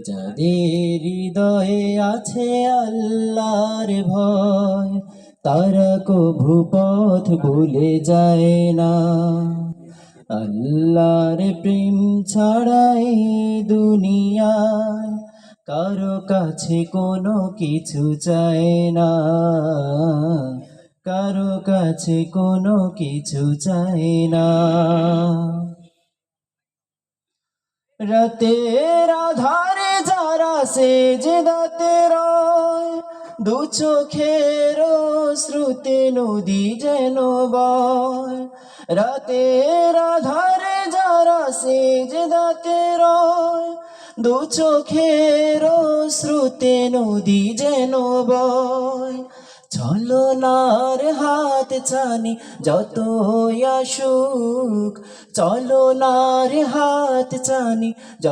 যাদের হৃদয়ে আছে আল্লাহর ভয়, তারা কভু পথ ভুলে যায় না। আল্লাহর প্রেম ছাড়া এই দুনিয়ায় কারো কাছে কোনো কিছু চায় না, কারো কাছে কোনো কিছু চায় না। রাতের আধারে যারা সেজদাতে রয়, দু চোখের শ্রুতে নদী যেন বয়। রাতের আধারে যারা সেজদাতে রয়, দু চোখের শ্রুতে নদী যেন বয়। চলনার হাত ছানি যত আসুক, চলনার হাত ছানি